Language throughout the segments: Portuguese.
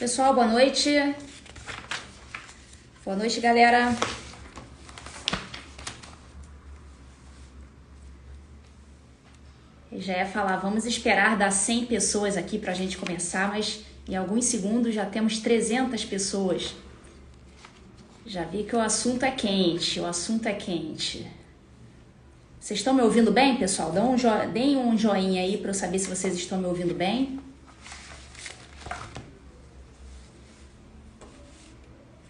pessoal, boa noite. Boa noite, galera. Eu já ia falar, vamos esperar dar 100 pessoas aqui pra gente começar, mas em alguns segundos já temos 300 pessoas. Já vi que o assunto é quente, o assunto é quente. Vocês estão me ouvindo bem, pessoal? Deem um joinha aí para eu saber se vocês estão me ouvindo bem.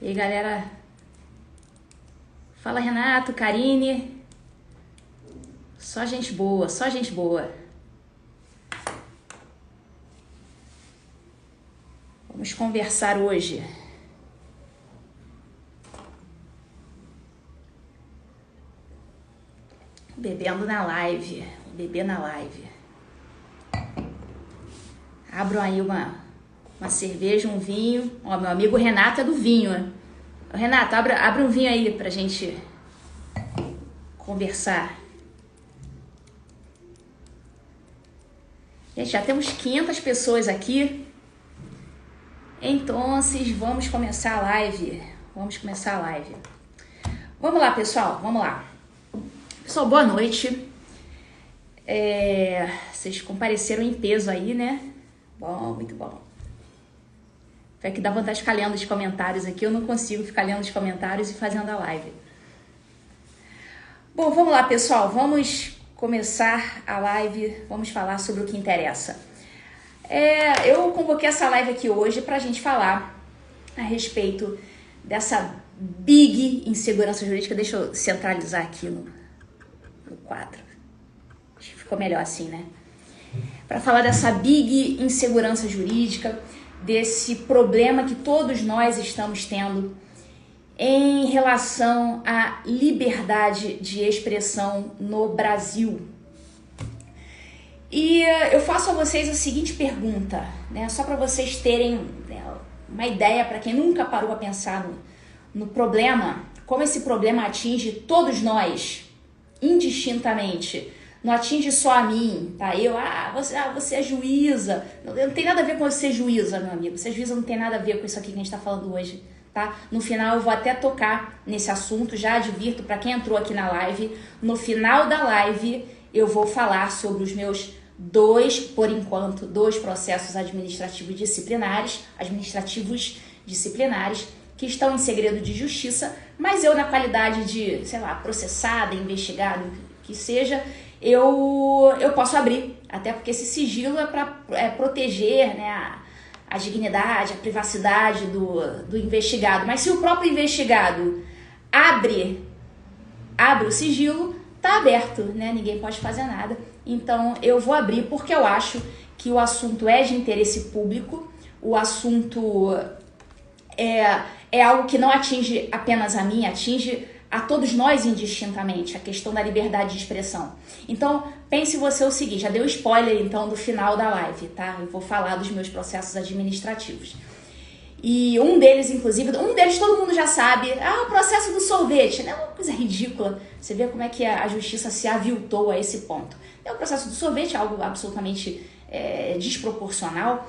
E aí, galera? Fala, Renato, Karine. Só gente boa, só gente boa. Vamos conversar hoje. Bebendo na live, beber na live. Abram aí uma cerveja, um vinho. Ó, meu amigo Renato é do vinho. Renato, abre um vinho aí pra gente conversar. Gente, já temos 500 pessoas aqui. Então, vamos começar a live. Vamos começar a live. Vamos lá, pessoal, vamos lá. Pessoal, boa noite. Vocês compareceram em peso aí, né? Bom, muito bom. É que dá vontade de ficar lendo os comentários aqui. Eu não consigo ficar lendo os comentários e fazendo a live. Bom, vamos lá, pessoal. Vamos começar a live. Vamos falar sobre o que interessa. Eu convoquei essa live aqui hoje para a gente falar a respeito dessa big insegurança jurídica. Deixa eu centralizar aqui no quadro. Acho que ficou melhor assim, né? Para falar dessa big insegurança jurídica, desse problema que todos nós estamos tendo em relação à liberdade de expressão no Brasil. E eu faço a vocês a seguinte pergunta, né? Só para vocês terem uma ideia, para quem nunca parou a pensar no problema, como esse problema atinge todos nós, indistintamente. Não atinge só a mim, tá? Você é juíza. Não tem nada a ver com você ser juíza, meu amigo. Ser juíza não tem nada a ver com isso aqui que a gente tá falando hoje, tá? No final eu vou até tocar nesse assunto, já advirto para quem entrou aqui na live. No final da live eu vou falar sobre os meus dois processos administrativos disciplinares, que estão em segredo de justiça, mas eu, na qualidade de, processada, investigado, que seja, eu posso abrir, até porque esse sigilo é para proteger, né, a dignidade, a privacidade do investigado. Mas se o próprio investigado abre o sigilo, tá aberto, né? Ninguém pode fazer nada. Então eu vou abrir porque eu acho que o assunto é de interesse público, o assunto é algo que não atinge apenas a mim, atinge a todos nós indistintamente, a questão da liberdade de expressão. Então, pense você o seguinte, já deu spoiler então do final da live, tá? Eu vou falar dos meus processos administrativos. E um deles, inclusive, todo mundo já sabe, o processo do sorvete, né? Uma coisa ridícula. Você vê como é que a justiça se aviltou a esse ponto. O processo do sorvete é algo absolutamente desproporcional.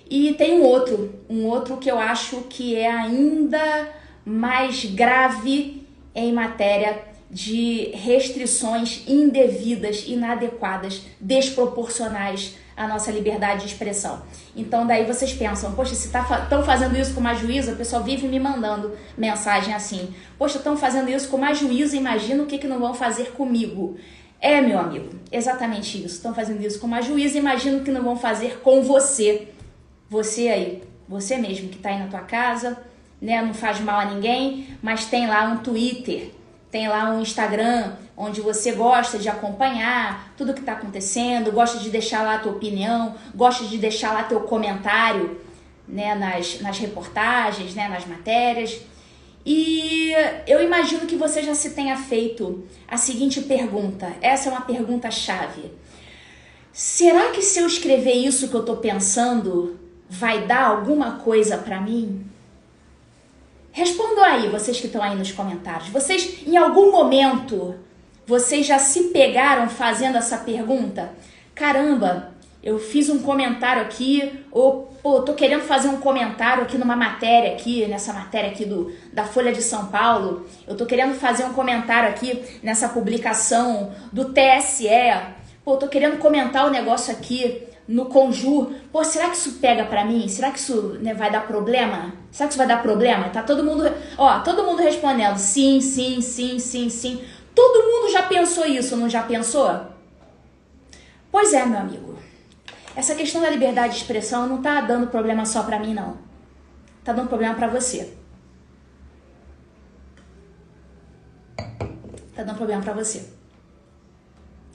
E tem um outro que eu acho que é ainda mais grave em matéria de restrições indevidas, inadequadas, desproporcionais à nossa liberdade de expressão. Então daí vocês pensam, poxa, se estão fazendo isso com uma juíza, o pessoal vive me mandando mensagem assim, poxa, estão fazendo isso com uma juíza, imagina o que não vão fazer comigo. Meu amigo, exatamente isso, estão fazendo isso com uma juíza, imagina o que não vão fazer com você. Você aí, você mesmo que está aí na tua casa, né, não faz mal a ninguém, mas tem lá um Twitter, tem lá um Instagram, onde você gosta de acompanhar tudo que está acontecendo, gosta de deixar lá a tua opinião, gosta de deixar lá teu comentário, né, nas reportagens, né, nas matérias. E eu imagino que você já se tenha feito a seguinte pergunta, essa é uma pergunta-chave. Será que se eu escrever isso que eu estou pensando, vai dar alguma coisa para mim? Respondam aí, vocês que estão aí nos comentários. Vocês, em algum momento, vocês já se pegaram fazendo essa pergunta? Caramba, eu fiz um comentário aqui, ou tô querendo fazer um comentário aqui numa matéria aqui, nessa matéria aqui da Folha de São Paulo. Eu tô querendo fazer um comentário aqui nessa publicação do TSE. Pô, tô querendo comentar o negócio aqui no Conjur. Pô, será que isso pega pra mim? Será que isso, né, vai dar problema? Será que isso vai dar problema? Tá todo mundo respondendo sim, sim, sim, sim, sim. Todo mundo já pensou isso, não já pensou? Pois é, meu amigo. Essa questão da liberdade de expressão não tá dando problema só pra mim, não. Tá dando problema pra você. Tá dando problema pra você.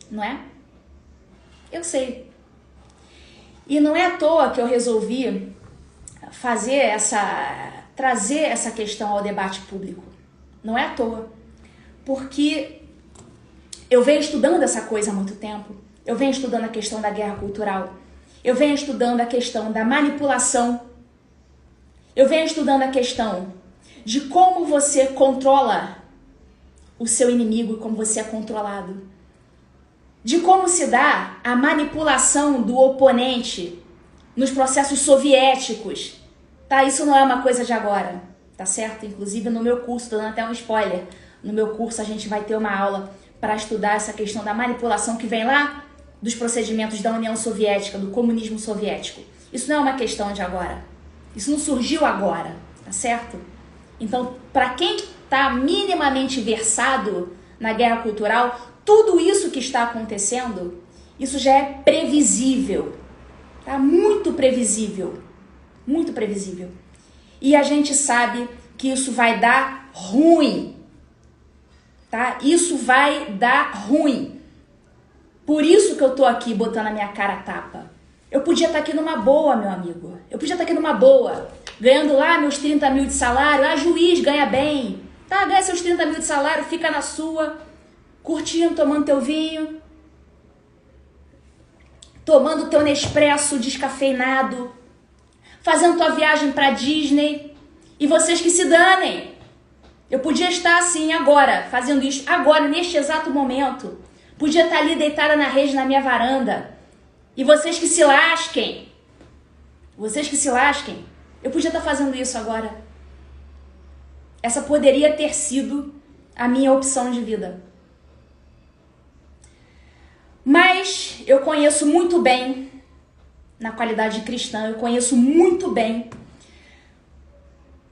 Não é? Eu sei. E não é à toa que eu resolvi trazer essa questão ao debate público. Não é à toa. Porque eu venho estudando essa coisa há muito tempo. Eu venho estudando a questão da guerra cultural. Eu venho estudando a questão da manipulação. Eu venho estudando a questão de como você controla o seu inimigo e como você é controlado. De como se dá a manipulação do oponente nos processos soviéticos. Tá? Isso não é uma coisa de agora, tá certo? Inclusive no meu curso, tô dando até um spoiler, no meu curso a gente vai ter uma aula para estudar essa questão da manipulação que vem lá dos procedimentos da União Soviética, do comunismo soviético. Isso não é uma questão de agora. Isso não surgiu agora, tá certo? Então, para quem está minimamente versado na guerra cultural, tudo isso que está acontecendo, isso já é previsível, tá? Muito previsível, muito previsível. E a gente sabe que isso vai dar ruim, tá? Isso vai dar ruim. Por isso que eu tô aqui botando a minha cara a tapa. Eu podia estar aqui numa boa, meu amigo. Eu podia estar aqui numa boa, ganhando lá meus 30 mil de salário. Ah, juiz, ganha bem. Tá, ganha seus 30 mil de salário, fica na sua, curtindo, tomando teu vinho, tomando teu Nespresso descafeinado, fazendo tua viagem pra Disney. E vocês que se danem. Eu podia estar assim agora, fazendo isso agora, neste exato momento. Podia estar ali deitada na rede na minha varanda. E vocês que se lasquem. Vocês que se lasquem. Eu podia estar fazendo isso agora. Essa poderia ter sido a minha opção de vida. Mas eu conheço muito bem, na qualidade cristã, eu conheço muito bem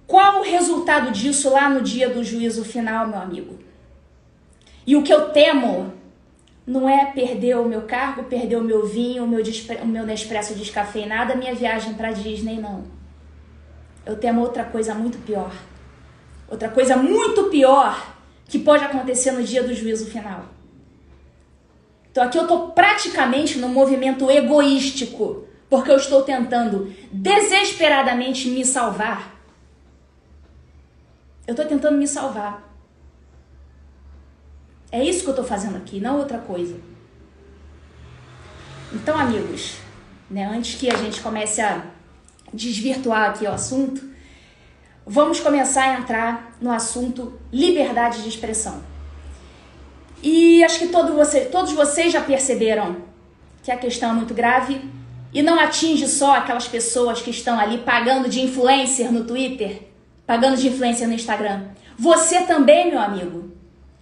qual o resultado disso lá no dia do juízo final, meu amigo. E o que eu temo não é perder o meu cargo, perder o meu vinho, o meu Nespresso descafeinado, a minha viagem para Disney, não. Eu temo outra coisa muito pior. Outra coisa muito pior que pode acontecer no dia do juízo final. Então aqui eu estou praticamente num movimento egoístico, porque eu estou tentando desesperadamente me salvar. Eu estou tentando me salvar. É isso que eu estou fazendo aqui, não outra coisa. Então, amigos, né, antes que a gente comece a desvirtuar aqui o assunto, vamos começar a entrar no assunto liberdade de expressão. E acho que todos vocês já perceberam que a questão é muito grave e não atinge só aquelas pessoas que estão ali pagando de influencer no Twitter, pagando de influencer no Instagram. Você também, meu amigo.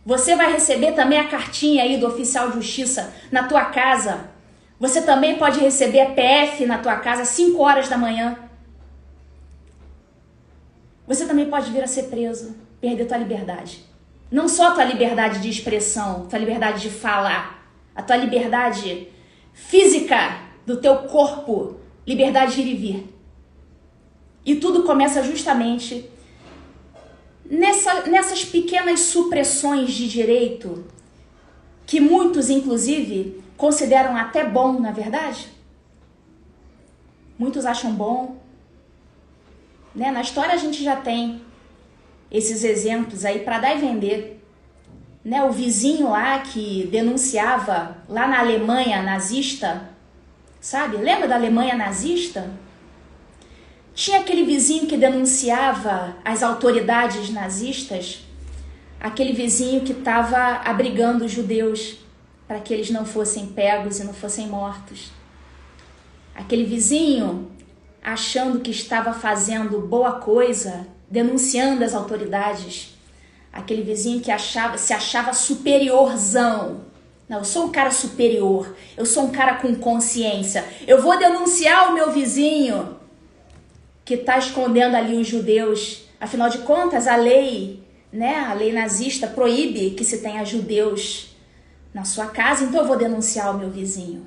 Você vai receber também a cartinha aí do oficial de justiça na tua casa. Você também pode receber a PF na tua casa às 5 horas da manhã. Você também pode vir a ser preso, perder tua liberdade. Não só a tua liberdade de expressão, tua liberdade de falar, a tua liberdade física do teu corpo, liberdade de ir e vir. E tudo começa justamente nessas pequenas supressões de direito que muitos, inclusive, consideram até bom, na verdade. Muitos acham bom. Né? Na história a gente já tem esses exemplos aí para dar e vender. Né? O vizinho lá que denunciava lá na Alemanha nazista, sabe? Lembra da Alemanha nazista? Tinha aquele vizinho que denunciava as autoridades nazistas, aquele vizinho que estava abrigando os judeus para que eles não fossem pegos e não fossem mortos. Aquele vizinho achando que estava fazendo boa coisa, denunciando as autoridades. Aquele vizinho que se achava superiorzão. Não, eu sou um cara superior, eu sou um cara com consciência. Eu vou denunciar o meu vizinho que está escondendo ali os judeus. Afinal de contas, a lei, né, a lei nazista proíbe que se tenha judeus na sua casa, então eu vou denunciar o meu vizinho.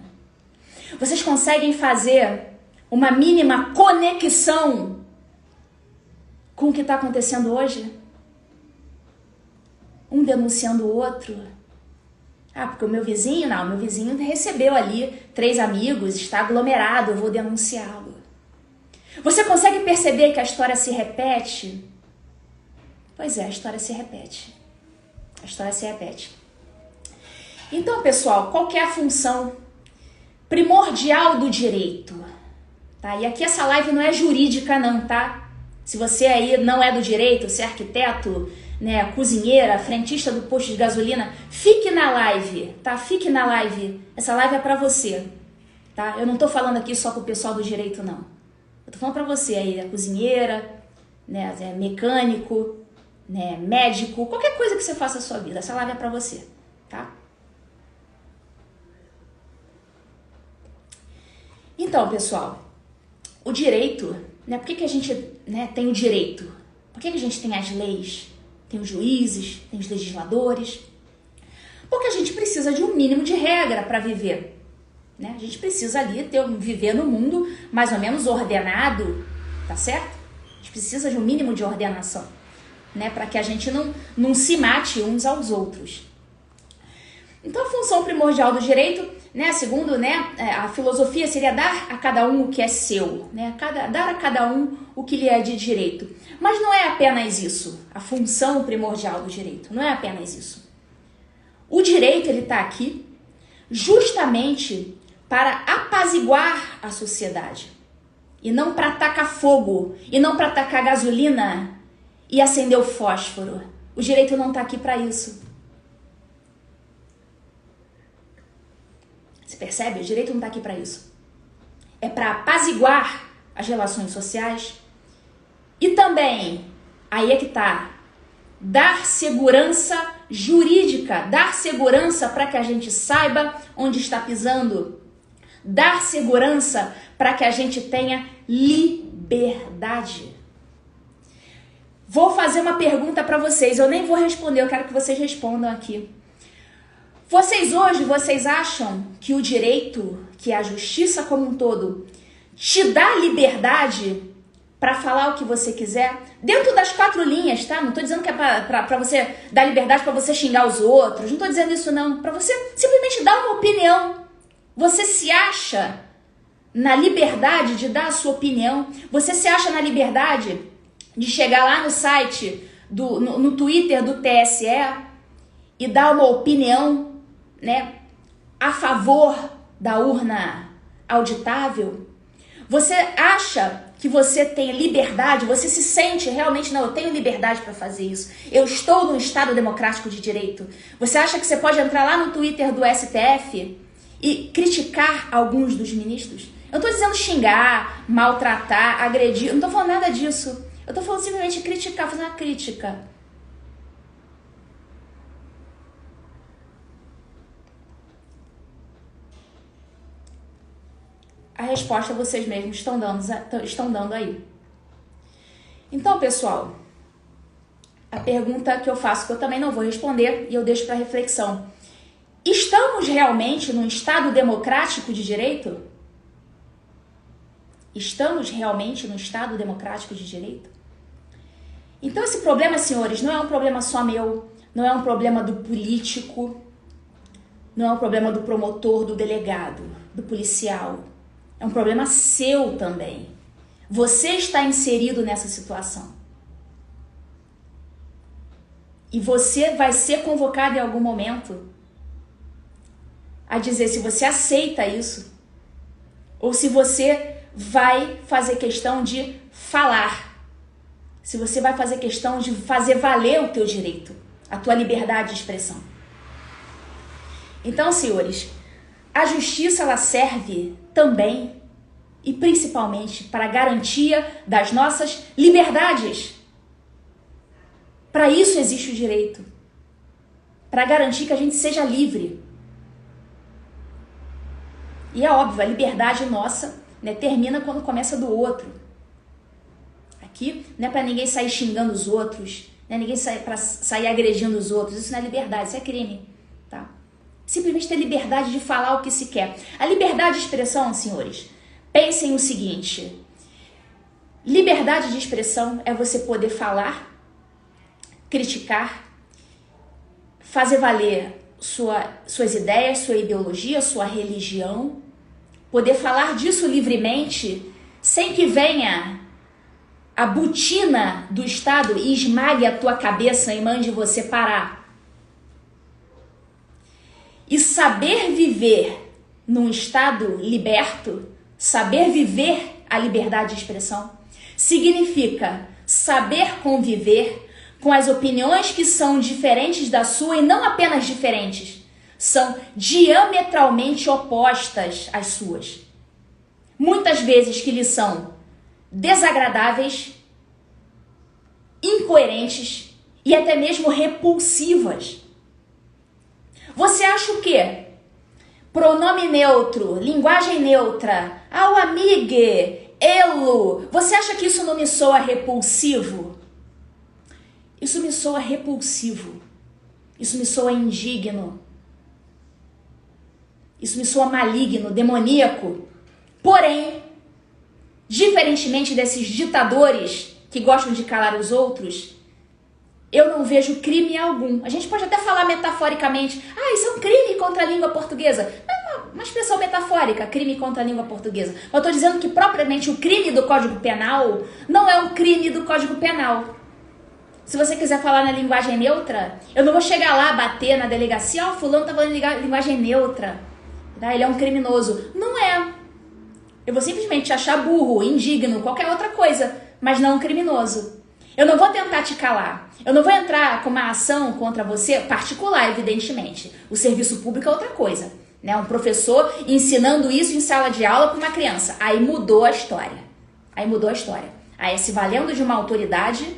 Vocês conseguem fazer uma mínima conexão com o que está acontecendo hoje? Um denunciando o outro. Ah, porque o meu vizinho, não, o meu vizinho recebeu ali 3 amigos, está aglomerado, eu vou denunciá-lo. Você consegue perceber que a história se repete? Pois é, a história se repete. A história se repete. Então, pessoal, qual que é a função primordial do direito? Tá? E aqui essa live não é jurídica não, tá? Se você aí não é do direito, você é arquiteto, né, cozinheira, frentista do posto de gasolina, fique na live, tá? Fique na live. Essa live é pra você, tá? Eu não tô falando aqui só pro pessoal do direito, não. Eu tô falando pra você aí, é cozinheira, né, é mecânico, né, médico, qualquer coisa que você faça na sua vida, essa live é pra você, tá? Então, pessoal, o direito, né, por que a gente, né, tem o direito? Por que a gente tem as leis? Tem os juízes, tem os legisladores. Porque a gente precisa de um mínimo de regra para viver. Né? A gente precisa ali viver no mundo mais ou menos ordenado, tá certo? A gente precisa de um mínimo de ordenação, né? Para que a gente não se mate uns aos outros. Então a função primordial do direito, né, segundo, né, a filosofia, seria dar a cada um o que é seu, né? Dar a cada um o que lhe é de direito. Mas não é apenas isso, a função primordial do direito, não é apenas isso. O direito, ele está aqui justamente para apaziguar a sociedade, e não para tacar fogo, e não para tacar gasolina e acender o fósforo. O direito não está aqui para isso. Você percebe? O direito não está aqui para isso. É para apaziguar as relações sociais e também, aí é que tá, dar segurança jurídica, dar segurança para que a gente saiba onde está pisando, dar segurança para que a gente tenha liberdade. Vou fazer uma pergunta para vocês, eu nem vou responder, eu quero que vocês respondam aqui. Vocês acham que o direito, que a justiça como um todo, te dá liberdade para falar o que você quiser? Dentro das 4 linhas, tá? Não tô dizendo que é para você dar liberdade para você xingar os outros, não tô dizendo isso não. Para você simplesmente dar uma opinião. Você se acha na liberdade de dar a sua opinião? Você se acha na liberdade de chegar lá no site, no Twitter do TSE e dar uma opinião, né, a favor da urna auditável? Você acha que você tem liberdade, você se sente realmente, não, eu tenho liberdade para fazer isso, eu estou num Estado democrático de direito? Você acha que você pode entrar lá no Twitter do STF e criticar alguns dos ministros? Eu não estou dizendo xingar, maltratar, agredir, eu não estou falando nada disso. Eu estou falando simplesmente criticar, fazer uma crítica. A resposta vocês mesmos estão dando aí. Então, pessoal, a pergunta que eu faço, que eu também não vou responder, e eu deixo para reflexão. Estamos realmente num Estado democrático de direito? Estamos realmente num Estado democrático de direito? Então, esse problema, senhores, não é um problema só meu, não é um problema do político, não é um problema do promotor, do delegado, do policial. É um problema seu também. Você está inserido nessa situação. E você vai ser convocado em algum momento a dizer se você aceita isso ou se você vai fazer questão de falar. Se você vai fazer questão de fazer valer o teu direito, a tua liberdade de expressão. Então, senhores, a justiça, ela serve também e principalmente para a garantia das nossas liberdades. Para isso existe o direito, para garantir que a gente seja livre. E é óbvio, a liberdade nossa, né, termina quando começa do outro. Aqui não é para ninguém sair xingando os outros, não é ninguém sair agredindo os outros. Isso não é liberdade, isso é crime. Tá? Simplesmente ter liberdade de falar o que se quer. A liberdade de expressão, senhores, pensem o seguinte: liberdade de expressão é você poder falar, criticar, fazer valer suas ideias, sua ideologia, sua religião, poder falar disso livremente, sem que venha a botina do Estado e esmague a tua cabeça e mande você parar. E saber viver num Estado liberto, saber viver a liberdade de expressão, significa saber conviver com as opiniões que são diferentes da sua e não apenas diferentes, são diametralmente opostas às suas. Muitas vezes que lhe são desagradáveis, incoerentes e até mesmo repulsivas. Você acha o quê? Pronome neutro, linguagem neutra, ao amigue, elo. Você acha que isso não me soa repulsivo? Isso me soa repulsivo. Isso me soa indigno. Isso me soa maligno, demoníaco. Porém, diferentemente desses ditadores que gostam de calar os outros, eu não vejo crime algum. A gente pode até falar metaforicamente, isso é um crime contra a língua portuguesa. Uma expressão metafórica, crime contra a língua portuguesa. Eu estou dizendo que propriamente o crime do Código Penal não é um crime do Código Penal. Se você quiser falar na linguagem neutra, eu não vou chegar lá, bater na delegacia, fulano tá falando linguagem neutra, tá? Ele é um criminoso. Não é. Eu vou simplesmente achar burro, indigno, qualquer outra coisa, mas não um criminoso. Eu não vou tentar te calar. Eu não vou entrar com uma ação contra você, particular, evidentemente. O serviço público é outra coisa, né? Um professor ensinando isso em sala de aula para uma criança. Aí mudou a história. Aí é se valendo de uma autoridade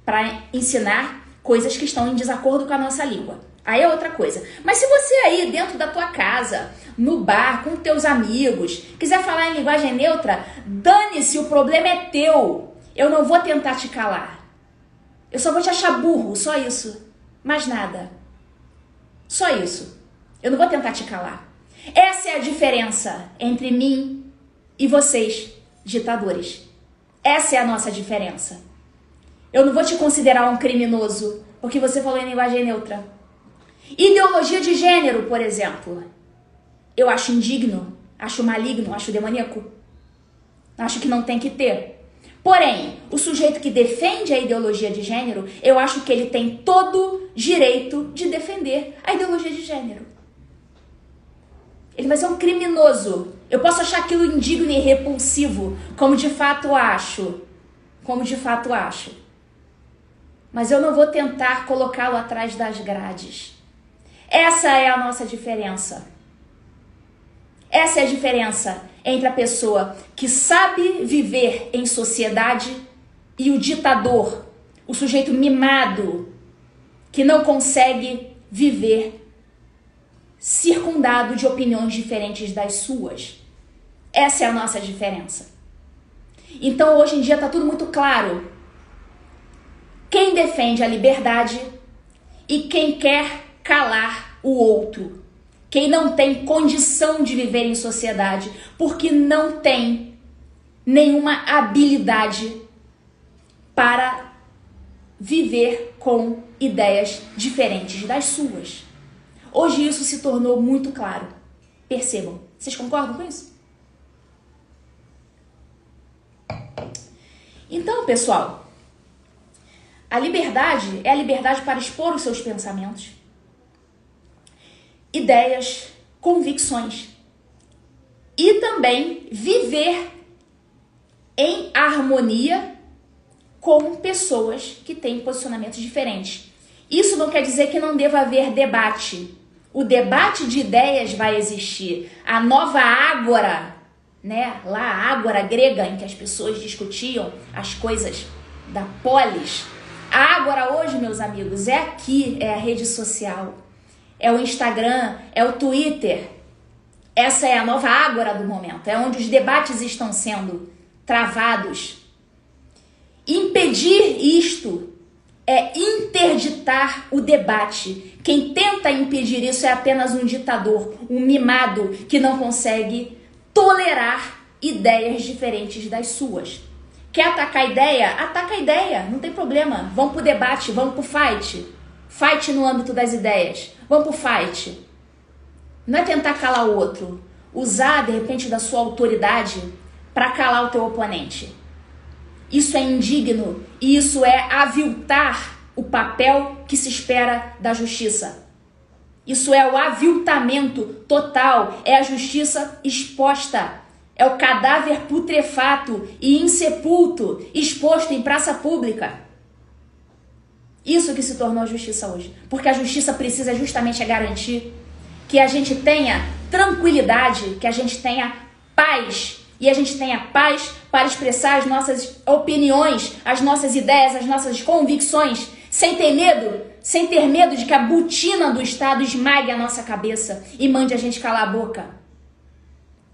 para ensinar coisas que estão em desacordo com a nossa língua. Aí é outra coisa. Mas se você aí dentro da tua casa, no bar, com teus amigos, quiser falar em linguagem neutra, dane-se, o problema é teu. Eu não vou tentar te calar. Eu só vou te achar burro, só isso. Mais nada. Só isso. Eu não vou tentar te calar. Essa é a diferença entre mim e vocês, ditadores. Essa é a nossa diferença. Eu não vou te considerar um criminoso porque você falou em linguagem neutra. Ideologia de gênero, por exemplo. Eu acho indigno, acho maligno, acho demoníaco. Acho que não tem que ter. Porém, o sujeito que defende a ideologia de gênero, eu acho que ele tem todo direito de defender a ideologia de gênero. Ele vai ser um criminoso. Eu posso achar aquilo indigno e repulsivo, como de fato acho. Mas eu não vou tentar colocá-lo atrás das grades. Essa é a nossa diferença. Essa é a diferença entre a pessoa que sabe viver em sociedade e o ditador, o sujeito mimado, que não consegue viver circundado de opiniões diferentes das suas. Essa é a nossa diferença. Então, hoje em dia está tudo muito claro. Quem defende a liberdade e quem quer calar o outro. Quem não tem condição de viver em sociedade porque não tem nenhuma habilidade para viver com ideias diferentes das suas. Hoje isso se tornou muito claro. Percebam. Vocês concordam com isso? Então, pessoal, a liberdade é a liberdade para expor os seus pensamentos, ideias, convicções e também viver em harmonia com pessoas que têm posicionamentos diferentes. Isso não quer dizer que não deva haver debate. O debate de ideias vai existir. A nova ágora né? Lá a ágora grega em que as pessoas discutiam as coisas da polis. A ágora hoje, meus amigos, é aqui, é a rede social, é o Instagram, é o Twitter. Essa é a nova ágora do momento, é onde os debates estão sendo travados. Impedir isto é interditar o debate. Quem tenta impedir isso é apenas um ditador, um mimado que não consegue tolerar ideias diferentes das suas. Quer atacar a ideia? Ataca a ideia, não tem problema. Vamos pro debate, vamos pro fight. Fight no âmbito das ideias. Vamos pro fight. Não é tentar calar o outro. Usar, de repente, da sua autoridade para calar o teu oponente. Isso é indigno e isso é aviltar o papel que se espera da justiça. Isso é o aviltamento total, é a justiça exposta. É o cadáver putrefato e insepulto exposto em praça pública. Isso que se tornou a justiça hoje. Porque a justiça precisa justamente garantir que a gente tenha tranquilidade, que a gente tenha paz. E a gente tenha paz para expressar as nossas opiniões, as nossas ideias, as nossas convicções, sem ter medo de que a botina do Estado esmague a nossa cabeça e mande a gente calar a boca.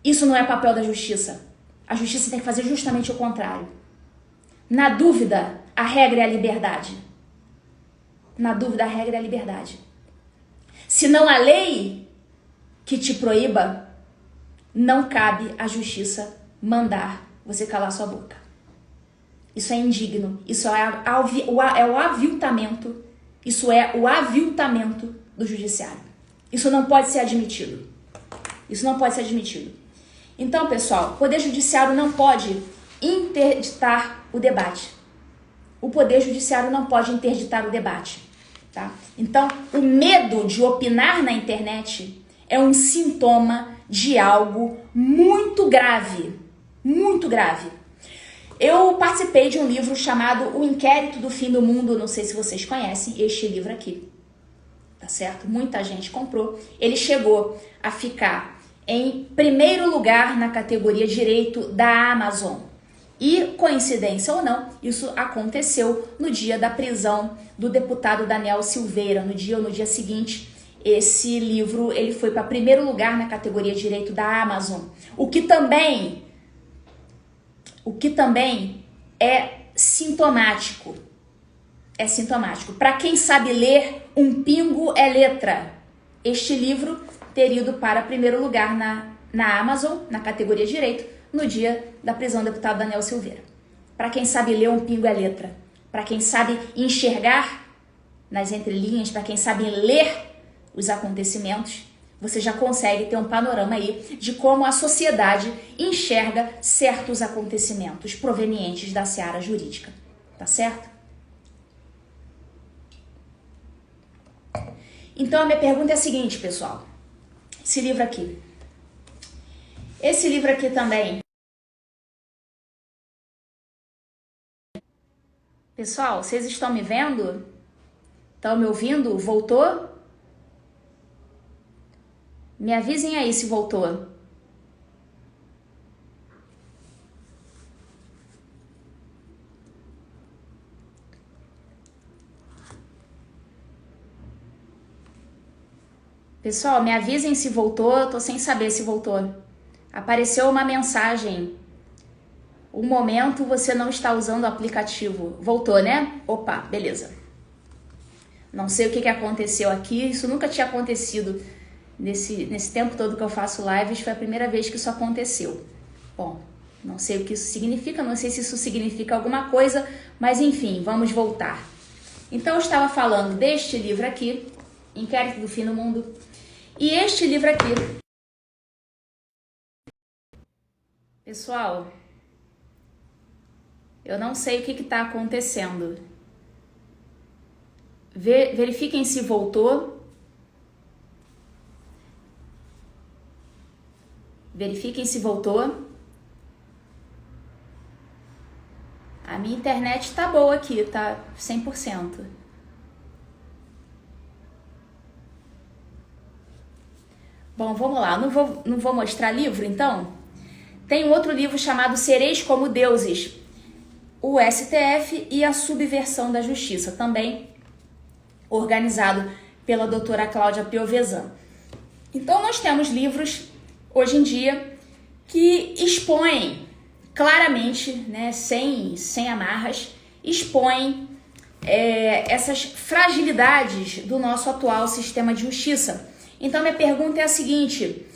Isso não é papel da justiça. A justiça tem que fazer justamente o contrário. Na dúvida, a regra é a liberdade. Na dúvida, a regra é a liberdade. Se não há lei que te proíba, não cabe à justiça mandar você calar sua boca. Isso é indigno. Isso é o aviltamento. Isso é o aviltamento do judiciário. Isso não pode ser admitido. Isso não pode ser admitido. Então, pessoal, o Poder Judiciário não pode interditar o debate. O Poder Judiciário não pode interditar o debate, tá? Então, o medo de opinar na internet é um sintoma de algo muito grave, muito grave. Eu participei de um livro chamado O Inquérito do Fim do Mundo, não sei se vocês conhecem este livro aqui, tá certo? Muita gente comprou. Ele chegou a ficar em primeiro lugar na categoria Direito da Amazon. E, coincidência ou não, isso aconteceu no dia da prisão do deputado Daniel Silveira. No dia seguinte, esse livro ele foi para primeiro lugar na categoria Direito da Amazon. O que também é sintomático. É sintomático. Para quem sabe ler, um pingo é letra. Este livro teria ido para primeiro lugar na Amazon, na categoria Direito, no dia da prisão do deputado Daniel Silveira. Para quem sabe ler, um pingo é letra. Para quem sabe enxergar nas entrelinhas, para quem sabe ler os acontecimentos, você já consegue ter um panorama aí de como a sociedade enxerga certos acontecimentos provenientes da seara jurídica. Tá certo? Então, a minha pergunta é a seguinte, pessoal. Esse livro aqui. Esse livro aqui também. Pessoal, vocês estão me vendo? Estão me ouvindo? Voltou? Me avisem aí se voltou. Pessoal, me avisem se voltou, eu tô sem saber se voltou. Apareceu uma mensagem. Um momento você não está usando o aplicativo. Voltou, né? Opa, beleza. Não sei o que aconteceu aqui, isso nunca tinha acontecido nesse tempo todo que eu faço lives, foi a primeira vez que isso aconteceu. Bom, não sei o que isso significa, não sei se isso significa alguma coisa, mas enfim, vamos voltar. Então eu estava falando deste livro aqui, Inquérito do Fim do Mundo, e este livro aqui. Pessoal, eu não sei o que está acontecendo. Verifiquem se voltou. Verifiquem se voltou. A minha internet tá boa aqui, tá 100%. Bom, vamos lá. Não vou mostrar livro, então? Tem um outro livro chamado Sereis como Deuses, o STF e a Subversão da Justiça, também organizado pela doutora Cláudia Piovesan. Então nós temos livros, hoje em dia, que expõem claramente, né, sem amarras, expõem essas fragilidades do nosso atual sistema de justiça. Então minha pergunta é a seguinte: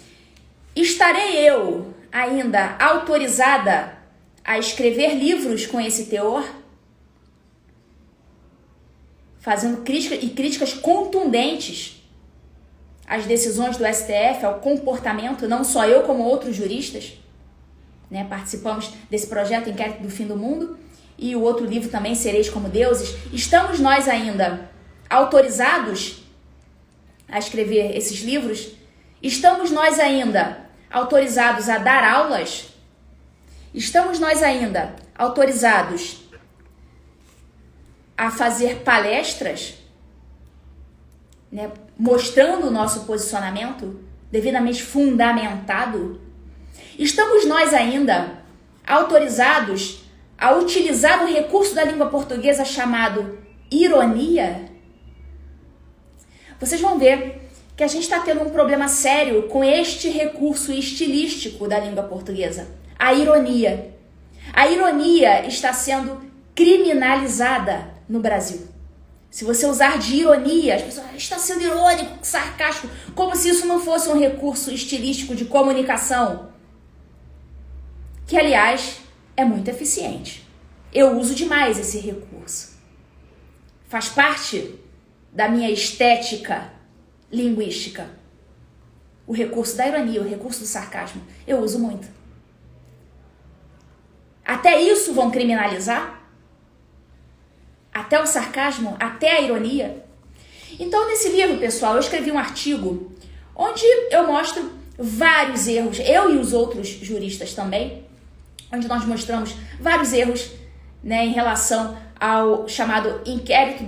estarei eu ainda autorizada a escrever livros com esse teor? Fazendo críticas contundentes às decisões do STF, ao comportamento, não só eu como outros juristas, né, participamos desse projeto Inquérito do Fim do Mundo, e o outro livro também, Sereis como Deuses. Estamos nós ainda autorizados a escrever esses livros? Estamos nós ainda autorizados a dar aulas? Estamos nós ainda autorizados a fazer palestras, né, mostrando o nosso posicionamento devidamente fundamentado? Estamos nós ainda autorizados a utilizar o recurso da língua portuguesa chamado ironia? Vocês vão ver que a gente está tendo um problema sério com este recurso estilístico da língua portuguesa, a ironia. A ironia está sendo criminalizada no Brasil. Se você usar de ironia, as pessoas está sendo irônico, sarcástico, como se isso não fosse um recurso estilístico de comunicação, que, aliás, é muito eficiente. Eu uso demais esse recurso. Faz parte da minha estética linguística. O recurso da ironia, o recurso do sarcasmo, eu uso muito. Até isso vão criminalizar? Até o sarcasmo? Até a ironia? Então, nesse livro, pessoal, eu escrevi um artigo onde eu mostro vários erros, eu e os outros juristas também, onde nós mostramos vários erros, né, em relação ao chamado inquérito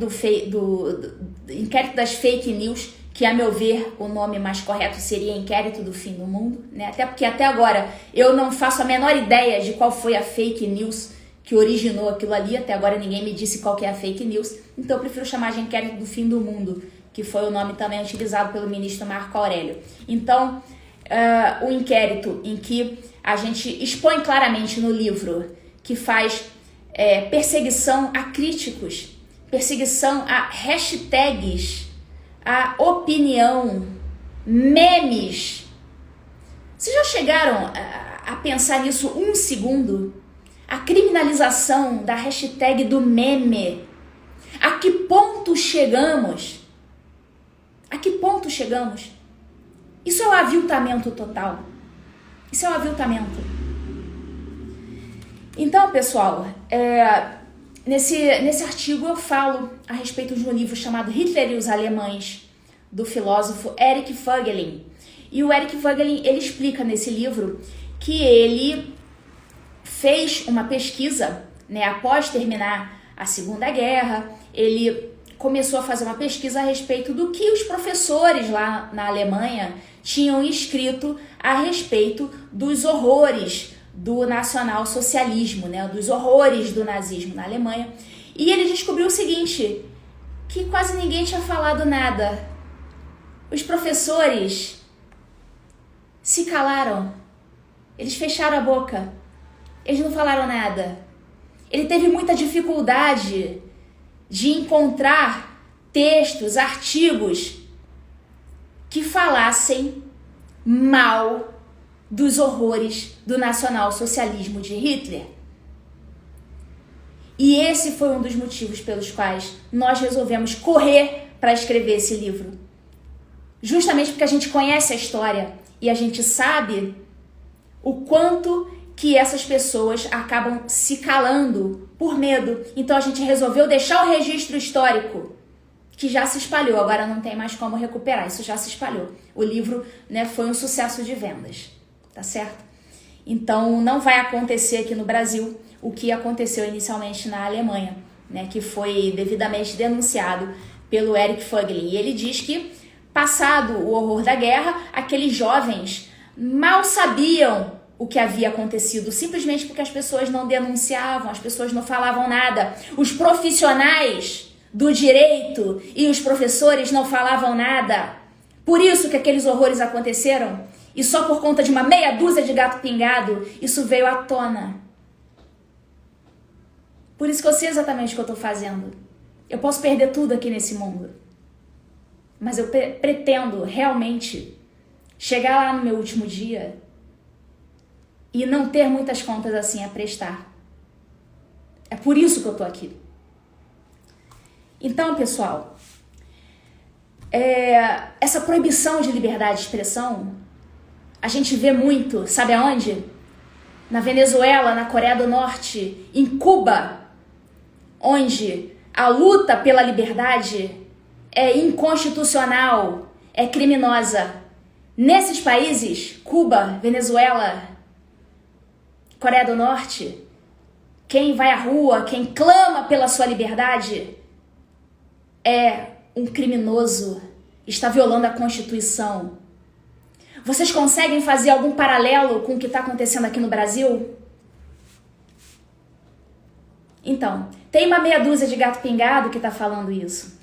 inquérito das fake news, que, a meu ver, o nome mais correto seria Inquérito do Fim do Mundo, né? Até porque até agora eu não faço a menor ideia de qual foi a fake news que originou aquilo ali. Até agora ninguém me disse qual que é a fake news, então eu prefiro chamar de Inquérito do Fim do Mundo, que foi o nome também utilizado pelo ministro Marco Aurélio. Então, o inquérito em que a gente expõe claramente no livro que faz perseguição a críticos, perseguição a hashtags, a opinião, memes. Vocês já chegaram a pensar nisso um segundo? A criminalização da hashtag do meme. A que ponto chegamos? A que ponto chegamos? Isso é um aviltamento total. Isso é um aviltamento. Então, pessoal, nesse artigo eu falo a respeito de um livro chamado Hitler e os Alemães, do filósofo Eric Voegelin. E o Eric Voegelin, ele explica nesse livro que ele fez uma pesquisa, né, após terminar a Segunda Guerra. Ele começou a fazer uma pesquisa a respeito do que os professores lá na Alemanha tinham escrito a respeito dos horrores do nacionalsocialismo, né, dos horrores do nazismo na Alemanha. E ele descobriu o seguinte, que quase ninguém tinha falado nada. Os professores se calaram, eles fecharam a boca, eles não falaram nada. Ele teve muita dificuldade de encontrar textos, artigos que falassem mal dos horrores do nacionalsocialismo de Hitler. E esse foi um dos motivos pelos quais nós resolvemos correr para escrever esse livro. Justamente porque a gente conhece a história e a gente sabe o quanto que essas pessoas acabam se calando por medo. Então a gente resolveu deixar o registro histórico, que já se espalhou, agora não tem mais como recuperar, isso já se espalhou. O livro, né, foi um sucesso de vendas, tá certo? Então não vai acontecer aqui no Brasil o que aconteceu inicialmente na Alemanha, né, que foi devidamente denunciado pelo Eric Voegelin. E ele diz que, passado o horror da guerra, aqueles jovens mal sabiam o que havia acontecido, simplesmente porque as pessoas não denunciavam, as pessoas não falavam nada. Os profissionais do direito e os professores não falavam nada. Por isso que aqueles horrores aconteceram. E só por conta de uma meia dúzia de gato pingado, isso veio à tona. Por isso que eu sei exatamente o que eu estou fazendo. Eu posso perder tudo aqui nesse mundo. Mas eu pretendo realmente chegar lá no meu último dia e não ter muitas contas assim a prestar. É por isso que eu tô aqui. Então, pessoal, essa proibição de liberdade de expressão, a gente vê muito, sabe aonde? Na Venezuela, na Coreia do Norte, em Cuba, onde a luta pela liberdade é inconstitucional, é criminosa. Nesses países, Cuba, Venezuela, Coreia do Norte, quem vai à rua, quem clama pela sua liberdade é um criminoso, está violando a Constituição. Vocês conseguem fazer algum paralelo com o que está acontecendo aqui no Brasil? Então, tem uma meia dúzia de gato pingado que está falando isso.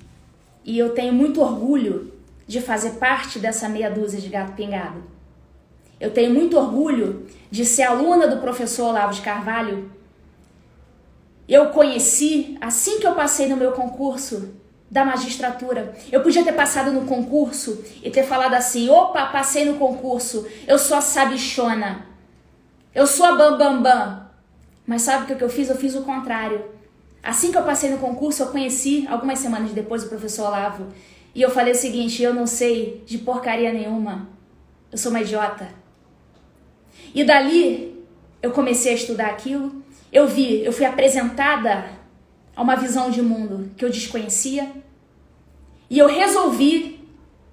E eu tenho muito orgulho de fazer parte dessa meia dúzia de gato pingado. Eu tenho muito orgulho de ser aluna do professor Olavo de Carvalho. Eu conheci, assim que eu passei no meu concurso da magistratura, eu podia ter passado no concurso e ter falado assim: opa, passei no concurso, eu sou a sabichona, eu sou a bambambam. Mas sabe o que eu fiz? Eu fiz o contrário. Assim que eu passei no concurso, eu conheci, algumas semanas depois, o professor Olavo. E eu falei o seguinte: eu não sei de porcaria nenhuma. Eu sou uma idiota. E dali, eu comecei a estudar aquilo. Eu fui apresentada a uma visão de mundo que eu desconhecia. E eu resolvi,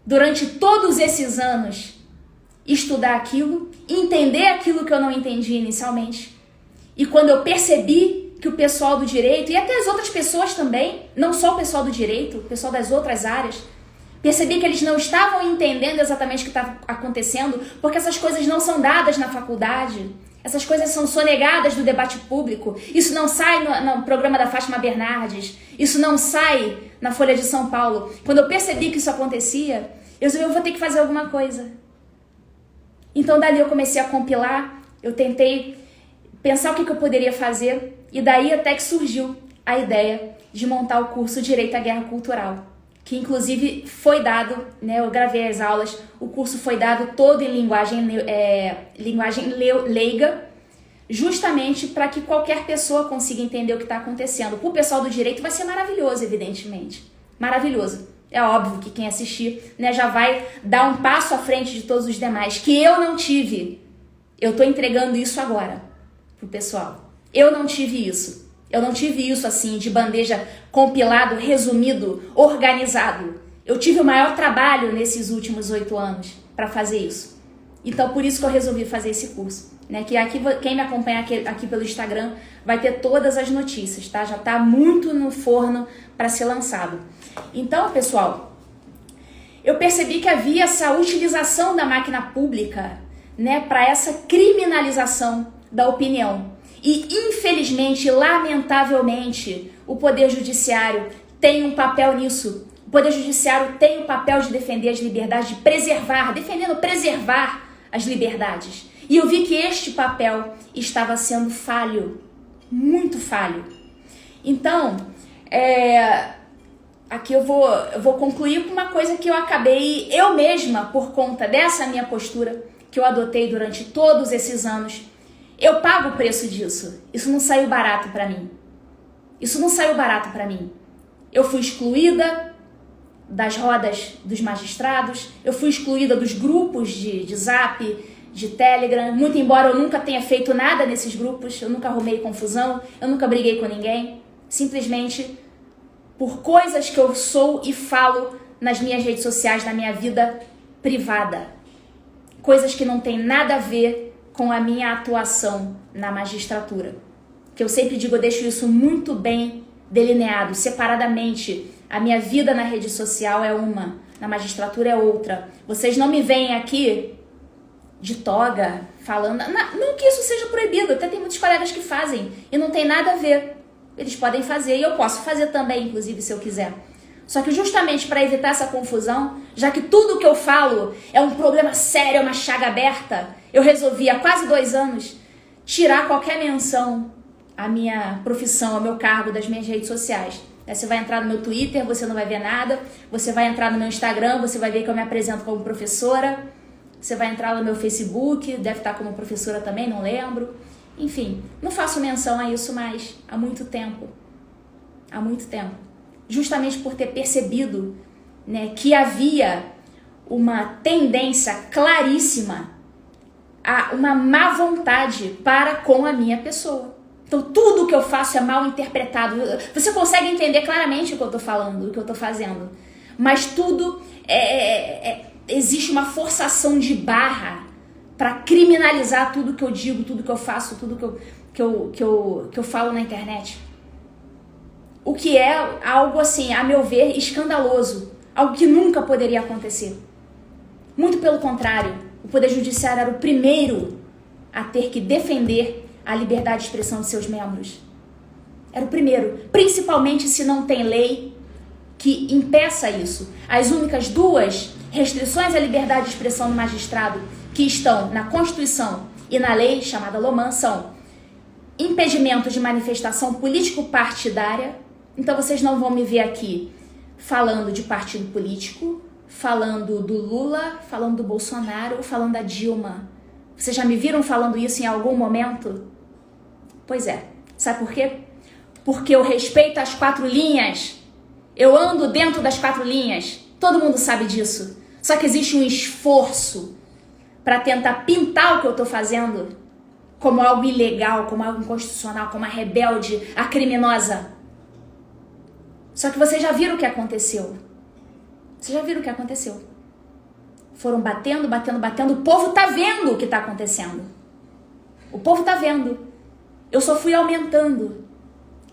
durante todos esses anos, estudar aquilo, entender aquilo que eu não entendi inicialmente. E quando eu percebi que o pessoal do direito, e até as outras pessoas também, não só o pessoal do direito, o pessoal das outras áreas, percebi que eles não estavam entendendo exatamente o que estava acontecendo, porque essas coisas não são dadas na faculdade, essas coisas são sonegadas do debate público, isso não sai no programa da Fátima Bernardes, isso não sai na Folha de São Paulo. Quando eu percebi que isso acontecia, eu vou ter que fazer alguma coisa. Então dali eu comecei a compilar, eu tentei pensar o que eu poderia fazer, e daí até que surgiu a ideia de montar o curso Direito à Guerra Cultural, que inclusive foi dado, né, eu gravei as aulas, o curso foi dado todo em linguagem leiga, justamente para que qualquer pessoa consiga entender o que está acontecendo. Para o pessoal do direito vai ser maravilhoso, evidentemente, maravilhoso. É óbvio que quem assistir, né, já vai dar um passo à frente de todos os demais, que eu não tive. Eu estou entregando isso agora pro pessoal. Eu não tive isso. Eu não tive isso assim, de bandeja, compilado, resumido, organizado. Eu tive o maior trabalho nesses últimos 8 anos para fazer isso. Então, por isso que eu resolvi fazer esse curso, né? Que aqui, quem me acompanha aqui pelo Instagram vai ter todas as notícias, tá? Já tá muito no forno para ser lançado. Então, pessoal, eu percebi que havia essa utilização da máquina pública, né, para essa criminalização da opinião. E, infelizmente, lamentavelmente, o Poder Judiciário tem um papel nisso. O Poder Judiciário tem o papel de defender as liberdades, de preservar as liberdades. E eu vi que este papel estava sendo falho, muito falho. Então, aqui eu vou concluir com uma coisa que eu acabei, eu mesma, por conta dessa minha postura, que eu adotei durante todos esses anos, eu pago o preço disso. Isso não saiu barato para mim. Isso não saiu barato para mim. Eu fui excluída das rodas dos magistrados, eu fui excluída dos grupos de Zap, de Telegram, muito embora eu nunca tenha feito nada nesses grupos, eu nunca arrumei confusão, eu nunca briguei com ninguém, simplesmente por coisas que eu sou e falo nas minhas redes sociais, na minha vida privada. Coisas que não tem nada a ver com a minha atuação na magistratura. Que eu sempre digo, eu deixo isso muito bem delineado, separadamente. A minha vida na rede social é uma, na magistratura é outra. Vocês não me veem aqui de toga, falando... Não que isso seja proibido, até tem muitos colegas que fazem e não tem nada a ver. Eles podem fazer e eu posso fazer também, inclusive, se eu quiser. Só que justamente para evitar essa confusão, já que tudo que eu falo é um problema sério, é uma chaga aberta, eu resolvi há quase 2 anos tirar qualquer menção à minha profissão, ao meu cargo das minhas redes sociais. Você vai entrar no meu Twitter, você não vai ver nada. Você vai entrar no meu Instagram, você vai ver que eu me apresento como professora. Você vai entrar no meu Facebook, deve estar como professora também, não lembro. Enfim, não faço menção a isso mais há muito tempo. Há muito tempo. Justamente por ter percebido, né, que havia uma tendência claríssima a uma má vontade para com a minha pessoa. Então tudo que eu faço é mal interpretado. Você consegue entender claramente o que eu estou falando, o que eu estou fazendo. Mas tudo existe uma forçação de barra para criminalizar tudo que eu digo, tudo que eu faço, tudo que eu falo na internet. O que é algo assim, a meu ver, escandaloso. Algo que nunca poderia acontecer. Muito pelo contrário, o Poder Judiciário era o primeiro a ter que defender a liberdade de expressão de seus membros. Era o primeiro. Principalmente se não tem lei que impeça isso. As únicas 2 restrições à liberdade de expressão do magistrado que estão na Constituição e na lei chamada Loman são impedimento de manifestação político-partidária. Então vocês não vão me ver aqui falando de partido político, falando do Lula, falando do Bolsonaro, falando da Dilma. Vocês já me viram falando isso em algum momento? Pois é. Sabe por quê? Porque eu respeito as 4 linhas. Eu ando dentro das 4 linhas. Todo mundo sabe disso. Só que existe um esforço para tentar pintar o que eu estou fazendo como algo ilegal, como algo inconstitucional, como a rebelde, a criminosa. Só que vocês já viram o que aconteceu. Vocês já viram o que aconteceu. Foram batendo. O povo tá vendo o que tá acontecendo. O povo tá vendo. Eu só fui aumentando.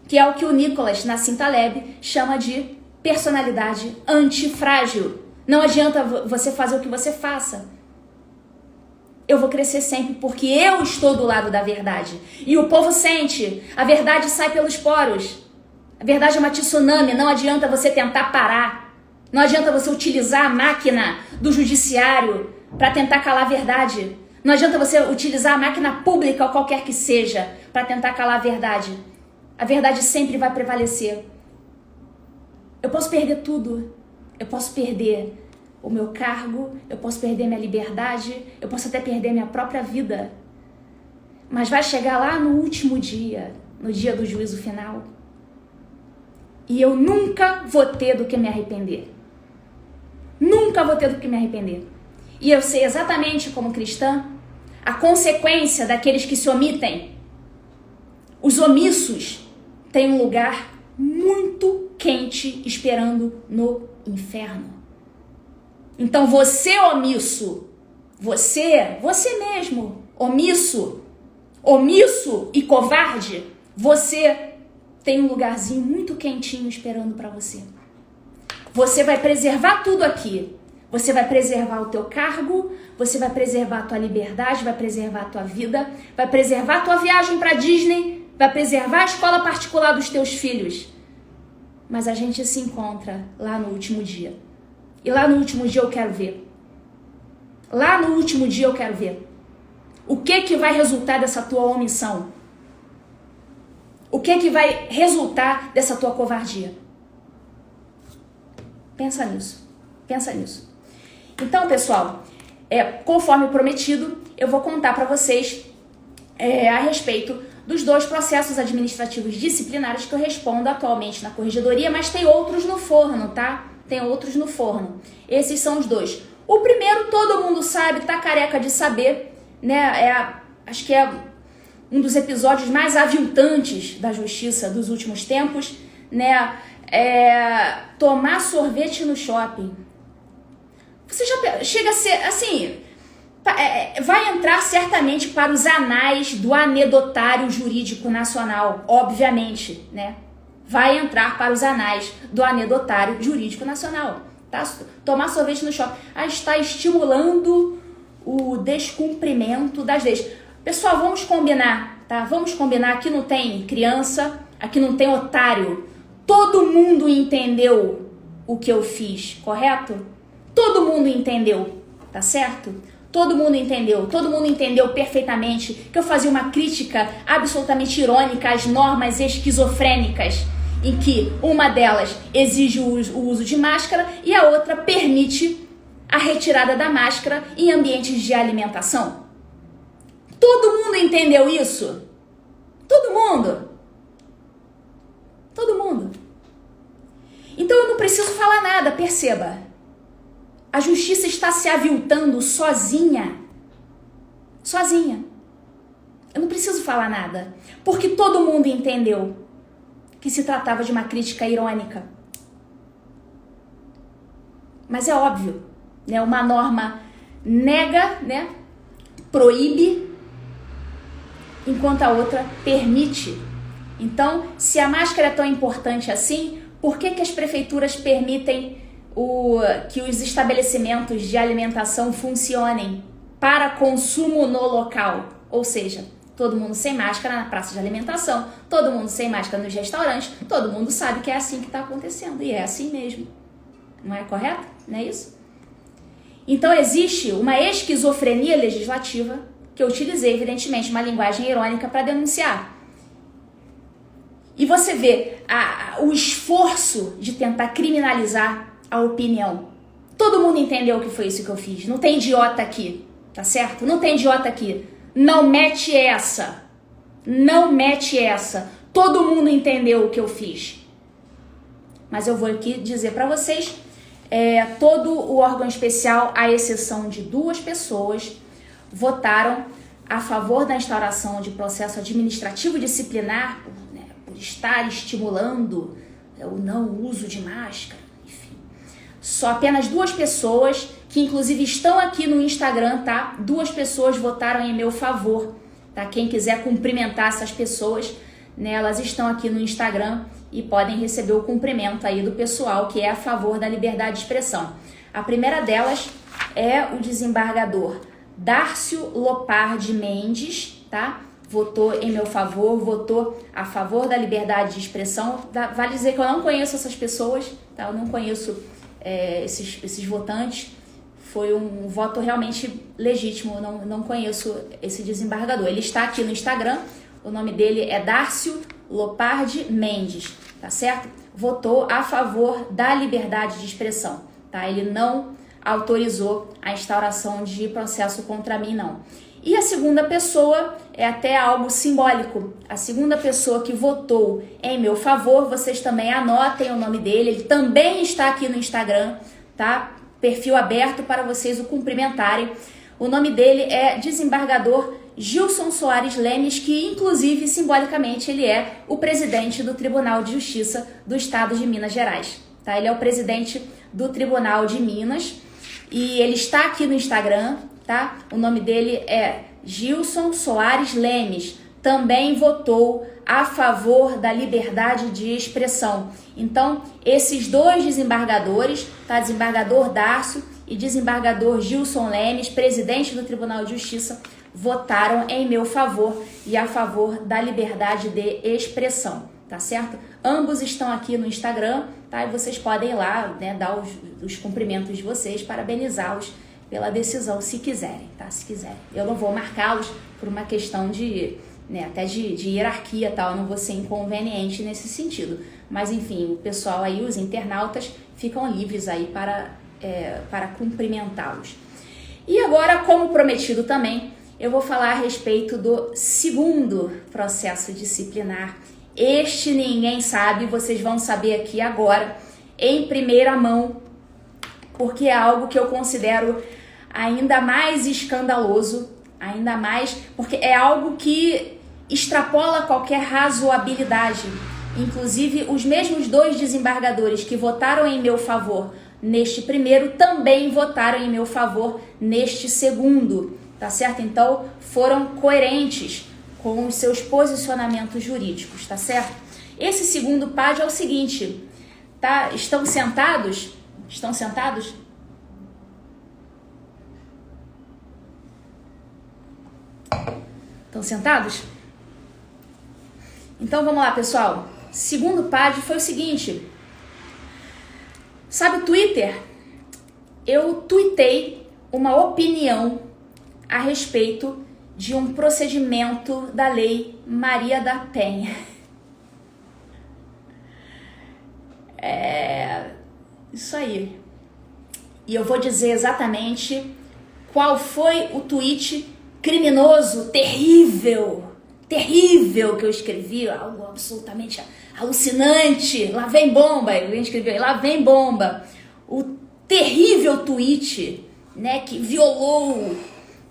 Que é o que o Nicolas Nassim Taleb chama de personalidade antifrágil. Não adianta você fazer o que você faça. Eu vou crescer sempre porque eu estou do lado da verdade. E o povo sente. A verdade sai pelos poros. A verdade é uma tsunami. Não adianta você tentar parar. Não adianta você utilizar a máquina do judiciário para tentar calar a verdade. Não adianta você utilizar a máquina pública ou qualquer que seja para tentar calar a verdade. A verdade sempre vai prevalecer. Eu posso perder tudo. Eu posso perder o meu cargo, eu posso perder minha liberdade, eu posso até perder minha própria vida. Mas vai chegar lá no último dia, no dia do juízo final. E eu nunca vou ter do que me arrepender. Nunca vou ter do que me arrepender. E eu sei exatamente, como cristã, a consequência daqueles que se omitem. Os omissos têm um lugar muito quente esperando no inferno. Então você omisso, você mesmo, omisso e covarde, você tem um lugarzinho muito quentinho esperando para você. Você vai preservar tudo aqui. Você vai preservar o teu cargo, você vai preservar a tua liberdade, vai preservar a tua vida, vai preservar a tua viagem para Disney, vai preservar a escola particular dos teus filhos. Mas a gente se encontra lá no último dia. E lá no último dia eu quero ver. Lá no último dia eu quero ver. O que vai resultar dessa tua omissão? O que vai resultar dessa tua covardia? Pensa nisso. Pensa nisso. Então, pessoal, conforme prometido, eu vou contar para vocês a respeito dos 2 processos administrativos disciplinares que eu respondo atualmente na corregedoria, mas tem outros no forno, tá? Tem outros no forno. Esses são os 2. O primeiro, todo mundo sabe, tá careca de saber, né? Acho que é um dos episódios mais aviltantes da justiça dos últimos tempos, né? Tomar sorvete no shopping. Você já chega a ser, assim, vai entrar certamente para os anais do anedotário jurídico nacional, obviamente, né? Vai entrar para os anais do anedotário jurídico nacional, tá? Tomar sorvete no shopping. Está estimulando o descumprimento das leis. Pessoal, vamos combinar, tá? Vamos combinar, aqui não tem criança, aqui não tem otário. Todo mundo entendeu o que eu fiz, correto? Todo mundo entendeu, tá certo? Todo mundo entendeu perfeitamente que eu fazia uma crítica absolutamente irônica às normas esquizofrênicas, em que uma delas exige o uso de máscara e a outra permite a retirada da máscara em ambientes de alimentação. Todo mundo entendeu isso? Todo mundo. Todo mundo. Então eu não preciso falar nada, perceba. A justiça está se aviltando sozinha. Sozinha. Eu não preciso falar nada. Porque todo mundo entendeu que se tratava de uma crítica irônica. Mas é óbvio, né? Uma norma nega, né? Proíbe, enquanto a outra permite. Então, se a máscara é tão importante assim, por que as prefeituras permitem que os estabelecimentos de alimentação funcionem para consumo no local? Ou seja, todo mundo sem máscara na praça de alimentação, todo mundo sem máscara nos restaurantes, todo mundo sabe que é assim que está acontecendo, e é assim mesmo. Não é correto? Não é isso? Então existe uma esquizofrenia legislativa, que eu utilizei, evidentemente, uma linguagem irônica para denunciar. E você vê o esforço de tentar criminalizar a opinião. Todo mundo entendeu que foi isso que eu fiz. Não tem idiota aqui, tá certo? Não tem idiota aqui. Não mete essa. Não mete essa. Todo mundo entendeu o que eu fiz. Mas eu vou aqui dizer para vocês, todo o órgão especial, à exceção de 2 pessoas, votaram a favor da instauração de processo administrativo disciplinar por estar estimulando o não uso de máscara, enfim. Só apenas 2 pessoas, que inclusive estão aqui no Instagram, tá? 2 pessoas votaram em meu favor, tá? Quem quiser cumprimentar essas pessoas, né, elas estão aqui no Instagram e podem receber o cumprimento aí do pessoal que é a favor da liberdade de expressão. A primeira delas é o desembargador Dárcio Lopardi Mendes, tá? Votou em meu favor, votou a favor da liberdade de expressão. Vale dizer que eu não conheço essas pessoas, tá? Eu não conheço esses votantes. Foi um voto realmente legítimo, eu não conheço esse desembargador. Ele está aqui no Instagram, o nome dele é Dárcio Lopardi Mendes, tá certo? Votou a favor da liberdade de expressão, tá? Ele não autorizou a instauração de processo contra mim, não. E a segunda pessoa é até algo simbólico. A segunda pessoa que votou em meu favor, vocês também anotem o nome dele, ele também está aqui no Instagram, tá? Perfil aberto para vocês o cumprimentarem. O nome dele é desembargador Gilson Soares Lemes, que inclusive, simbolicamente, ele é o presidente do Tribunal de Justiça do Estado de Minas Gerais, tá? Ele é o presidente do Tribunal de Minas e ele está aqui no Instagram, tá? O nome dele é Gilson Soares Lemes, também votou a favor da liberdade de expressão. Então, esses 2 desembargadores, tá? Desembargador Dárcio e desembargador Gilson Lemes, presidente do Tribunal de Justiça, votaram em meu favor e a favor da liberdade de expressão, tá certo? Ambos estão aqui no Instagram, tá? E vocês podem ir lá, né, dar os cumprimentos de vocês, parabenizá-los pela decisão, se quiserem, tá? Se quiserem. Eu não vou marcá-los por uma questão de, né, até de hierarquia, tal, eu não vou ser inconveniente nesse sentido. Mas, enfim, o pessoal aí, os internautas, ficam livres aí para cumprimentá-los. E agora, como prometido também, eu vou falar a respeito do segundo processo disciplinar. Este ninguém sabe, vocês vão saber aqui agora, em primeira mão, porque é algo que eu considero ainda mais escandaloso, ainda mais, porque é algo que extrapola qualquer razoabilidade. Inclusive, os mesmos 2 desembargadores que votaram em meu favor neste primeiro também votaram em meu favor neste segundo, tá certo? Então, foram coerentes com os seus posicionamentos jurídicos, tá certo? Esse segundo PAD é o seguinte, tá? Estão sentados? Estão sentados? Estão sentados? Então vamos lá, pessoal. Segundo PAD foi o seguinte. Sabe o Twitter? Eu tuitei uma opinião a respeito de um procedimento da Lei Maria da Penha. Isso aí. E eu vou dizer exatamente qual foi o tweet criminoso, terrível que eu escrevi, algo absolutamente alucinante. Lá vem bomba, eu escrevi, lá vem bomba. O terrível tweet, né, que violou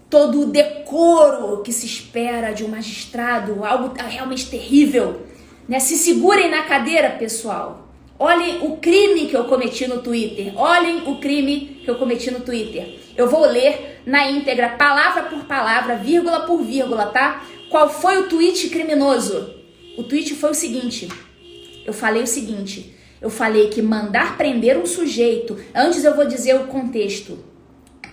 todo o decoro que se espera de um magistrado, algo realmente terrível, né? Se segurem na cadeira, pessoal. Olhem o crime que eu cometi no Twitter. Olhem o crime que eu cometi no Twitter. Eu vou ler na íntegra, palavra por palavra, vírgula por vírgula, tá? Qual foi o tweet criminoso? O tweet foi o seguinte. Eu falei que mandar prender um sujeito... Antes eu vou dizer o contexto.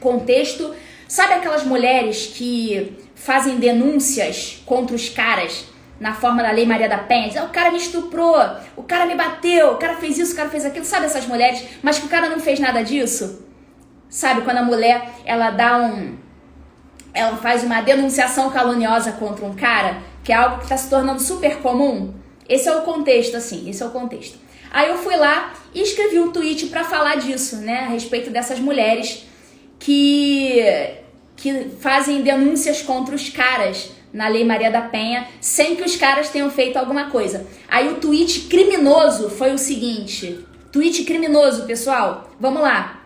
Contexto, sabe aquelas mulheres que fazem denúncias contra os caras na forma da Lei Maria da Penha? Dizem, o cara me estuprou, o cara me bateu, o cara fez isso, o cara fez aquilo. Sabe essas mulheres? Mas que o cara não fez nada disso? Sabe quando a mulher, ela faz uma denunciação caluniosa contra um cara, que é algo que está se tornando super comum? Esse é o contexto, assim, esse é o contexto. Aí eu fui lá e escrevi um tweet para falar disso, né, a respeito dessas mulheres que fazem denúncias contra os caras na Lei Maria da Penha, sem que os caras tenham feito alguma coisa. Aí o tweet criminoso foi o seguinte, tweet criminoso, pessoal, vamos lá.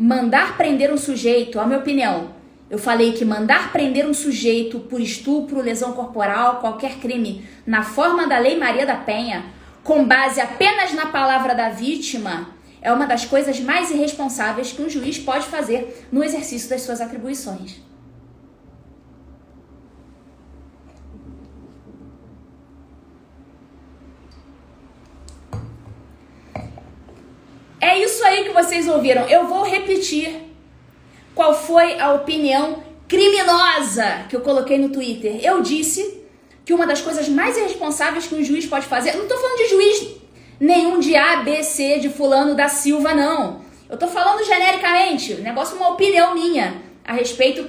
Mandar prender um sujeito, a minha opinião, eu falei que mandar prender um sujeito por estupro, lesão corporal, qualquer crime, na forma da Lei Maria da Penha, com base apenas na palavra da vítima, é uma das coisas mais irresponsáveis que um juiz pode fazer no exercício das suas atribuições. É isso aí que vocês ouviram. Eu vou repetir qual foi a opinião criminosa que eu coloquei no Twitter. Eu disse que uma das coisas mais irresponsáveis que um juiz pode fazer... Eu não tô falando de juiz nenhum de A, B, C, de fulano da Silva, não. Eu tô falando genericamente. O negócio é uma opinião minha a respeito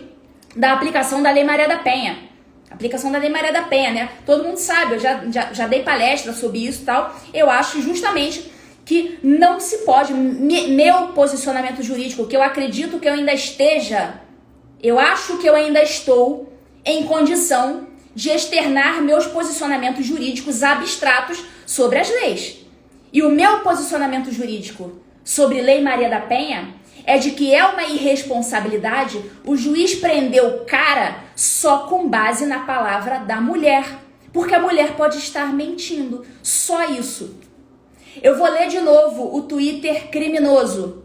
da aplicação da Lei Maria da Penha. Aplicação da Lei Maria da Penha, né? Todo mundo sabe, eu já dei palestra sobre isso e tal. Eu acho justamente que não se pode, meu posicionamento jurídico, que eu acredito que eu ainda esteja, eu acho que eu ainda estou em condição de externar meus posicionamentos jurídicos abstratos sobre as leis. E o meu posicionamento jurídico sobre Lei Maria da Penha é de que é uma irresponsabilidade o juiz prender o cara só com base na palavra da mulher, porque a mulher pode estar mentindo, só isso. Eu vou ler de novo o Twitter criminoso.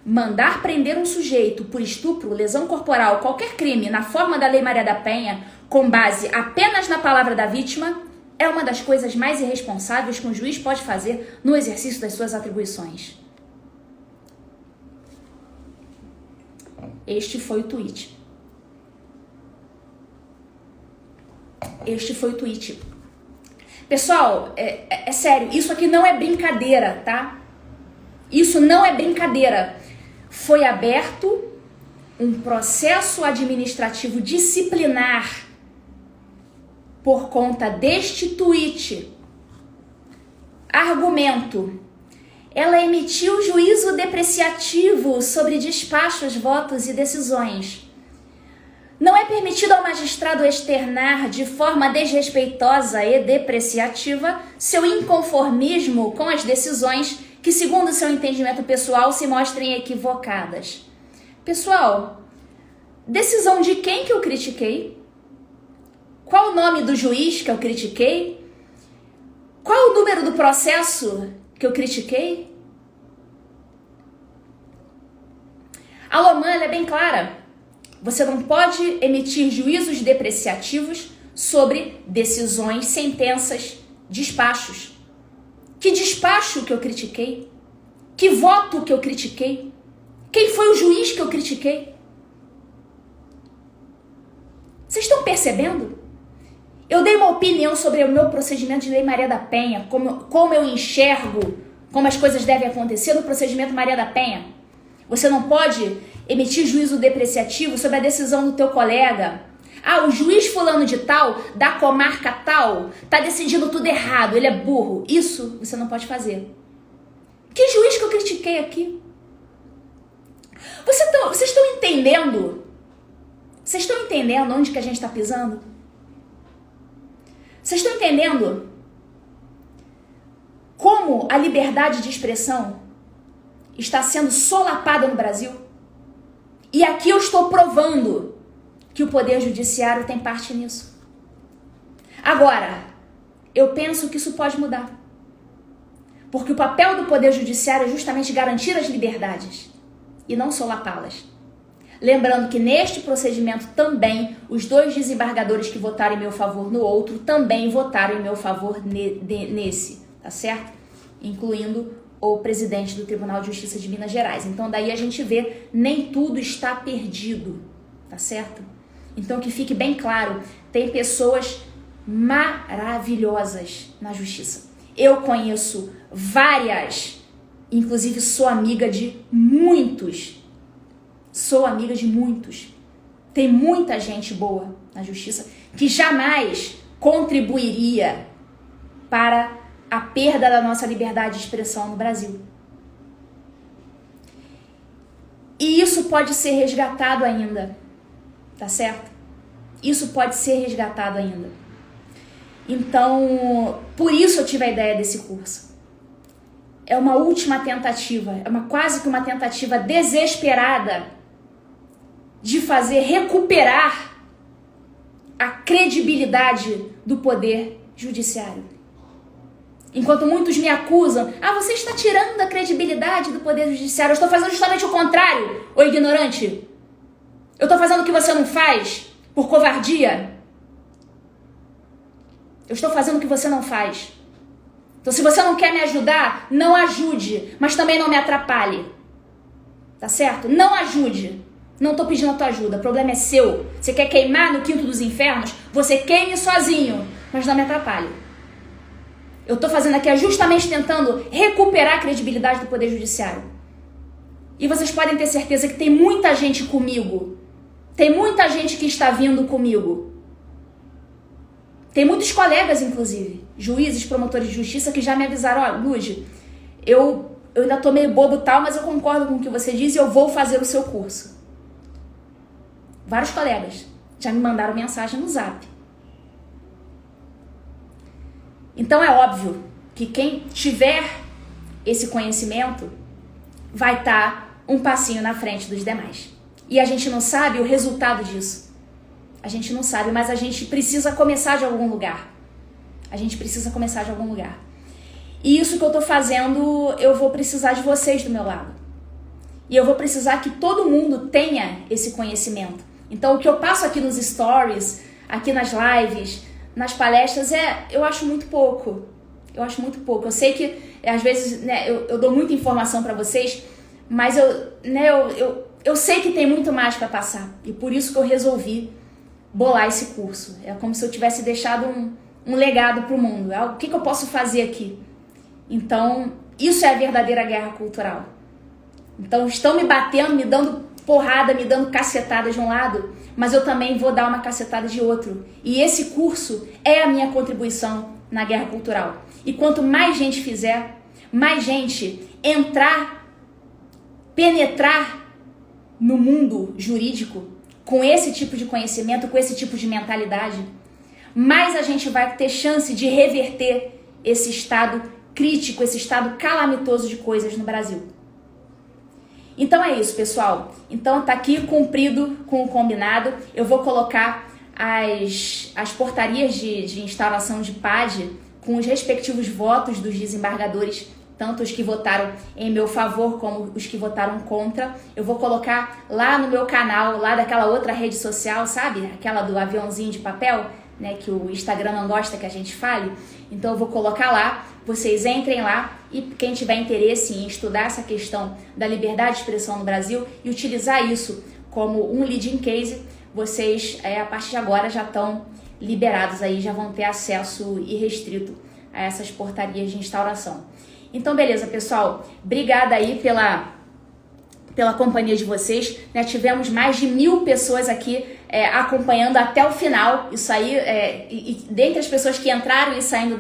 Mandar prender um sujeito por estupro, lesão corporal, qualquer crime na forma da Lei Maria da Penha, com base apenas na palavra da vítima, é uma das coisas mais irresponsáveis que um juiz pode fazer no exercício das suas atribuições. Este foi o tweet. Este foi o tweet. Pessoal, é sério, isso aqui não é brincadeira, tá? Isso não é brincadeira. Foi aberto um processo administrativo disciplinar por conta deste tweet. Argumento: ela emitiu juízo depreciativo sobre despachos, votos e decisões. Não é permitido ao magistrado externar de forma desrespeitosa e depreciativa seu inconformismo com as decisões que, segundo seu entendimento pessoal, se mostrem equivocadas. Pessoal, decisão de quem que eu critiquei? Qual o nome do juiz que eu critiquei? Qual o número do processo que eu critiquei? A Loman é bem clara. Você não pode emitir juízos depreciativos sobre decisões, sentenças, despachos. Que despacho que eu critiquei? Que voto que eu critiquei? Quem foi o juiz que eu critiquei? Vocês estão percebendo? Eu dei uma opinião sobre o meu procedimento de Lei Maria da Penha, como eu enxergo, como as coisas devem acontecer no procedimento Maria da Penha. Você não pode emitir juízo depreciativo sobre a decisão do teu colega. Ah, o juiz fulano de tal, da comarca tal, tá decidindo tudo errado, ele é burro. Isso você não pode fazer. Que juiz que eu critiquei aqui? Vocês estão entendendo? Vocês estão entendendo onde que a gente está pisando? Vocês estão entendendo como a liberdade de expressão está sendo solapada no Brasil? E aqui eu estou provando que o Poder Judiciário tem parte nisso. Agora, eu penso que isso pode mudar. Porque o papel do Poder Judiciário é justamente garantir as liberdades e não solapá-las. Lembrando que neste procedimento também, os 2 desembargadores que votaram em meu favor no outro também votaram em meu favor nesse, tá certo? Incluindo o presidente do Tribunal de Justiça de Minas Gerais. Então daí a gente vê, nem tudo está perdido, tá certo? Então que fique bem claro, tem pessoas maravilhosas na justiça. Eu conheço várias, inclusive sou amiga de muitos. Sou amiga de muitos. Tem muita gente boa na justiça que jamais contribuiria para a perda da nossa liberdade de expressão no Brasil. E isso pode ser resgatado ainda, tá certo? Isso pode ser resgatado ainda. Então, por isso eu tive a ideia desse curso. É uma última tentativa, quase que uma tentativa desesperada de fazer recuperar a credibilidade do Poder Judiciário. Enquanto muitos me acusam, você está tirando a credibilidade do Poder Judiciário. Eu estou fazendo justamente o contrário, ô ignorante. Eu estou fazendo o que você não faz por covardia. Eu estou fazendo o que você não faz. Então, se você não quer me ajudar, não ajude, mas também não me atrapalhe. Tá certo? Não ajude. Não tô pedindo a tua ajuda, o problema é seu. Você quer queimar no quinto dos infernos? Você queime sozinho, mas não me atrapalhe. Eu tô fazendo aqui justamente tentando recuperar a credibilidade do Poder Judiciário. E vocês podem ter certeza que tem muita gente comigo. Tem muita gente que está vindo comigo. Tem muitos colegas, inclusive, juízes, promotores de justiça, que já me avisaram, Lud, eu ainda tô meio bobo e tal, mas eu concordo com o que você diz e eu vou fazer o seu curso. Vários colegas já me mandaram mensagem no Zap. Então é óbvio que quem tiver esse conhecimento vai estar um passinho na frente dos demais. E a gente não sabe o resultado disso. A gente não sabe, mas a gente precisa começar de algum lugar. A gente precisa começar de algum lugar. E isso que eu tô fazendo, eu vou precisar de vocês do meu lado. E eu vou precisar que todo mundo tenha esse conhecimento. Então, o que eu passo aqui nos stories, aqui nas lives, nas palestras, eu acho muito pouco. Eu acho muito pouco. Eu sei que, às vezes, né, eu dou muita informação para vocês, mas eu sei que tem muito mais para passar. E por isso que eu resolvi bolar esse curso. É como se eu tivesse deixado um legado para o mundo. O que eu posso fazer aqui? Então, isso é a verdadeira guerra cultural. Então, estão me batendo, me dando porrada, me dando cacetada de um lado, mas eu também vou dar uma cacetada de outro. E esse curso é a minha contribuição na guerra cultural. E quanto mais gente fizer, mais gente entrar, penetrar no mundo jurídico com esse tipo de conhecimento, com esse tipo de mentalidade, mais a gente vai ter chance de reverter esse estado crítico, esse estado calamitoso de coisas no Brasil. Então é isso, pessoal. Então tá aqui cumprido com o combinado. Eu vou colocar as portarias de instalação de PAD com os respectivos votos dos desembargadores, tanto os que votaram em meu favor como os que votaram contra. Eu vou colocar lá no meu canal, lá daquela outra rede social, sabe? Aquela do aviãozinho de papel, né? Que o Instagram não gosta que a gente fale. Então eu vou colocar lá. Vocês entrem lá e quem tiver interesse em estudar essa questão da liberdade de expressão no Brasil e utilizar isso como um leading case, vocês, a partir de agora, já estão liberados aí, já vão ter acesso irrestrito a essas portarias de instauração. Então, beleza, pessoal. Obrigada aí pela companhia de vocês, né? Tivemos mais de 1000 pessoas aqui acompanhando até o final. Isso aí, e dentre as pessoas que entraram e saíram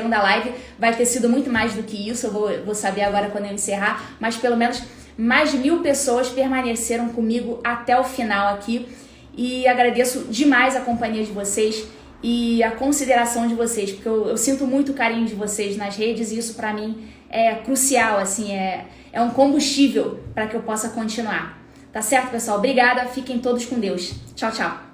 da live, vai ter sido muito mais do que isso. Eu vou saber agora quando eu encerrar, mas pelo menos mais de 1000 pessoas permaneceram comigo até o final aqui. E agradeço demais a companhia de vocês e a consideração de vocês, porque eu sinto muito o carinho de vocês nas redes e isso pra mim é crucial, assim, é um combustível para que eu possa continuar. Tá certo, pessoal? Obrigada, fiquem todos com Deus. Tchau, tchau.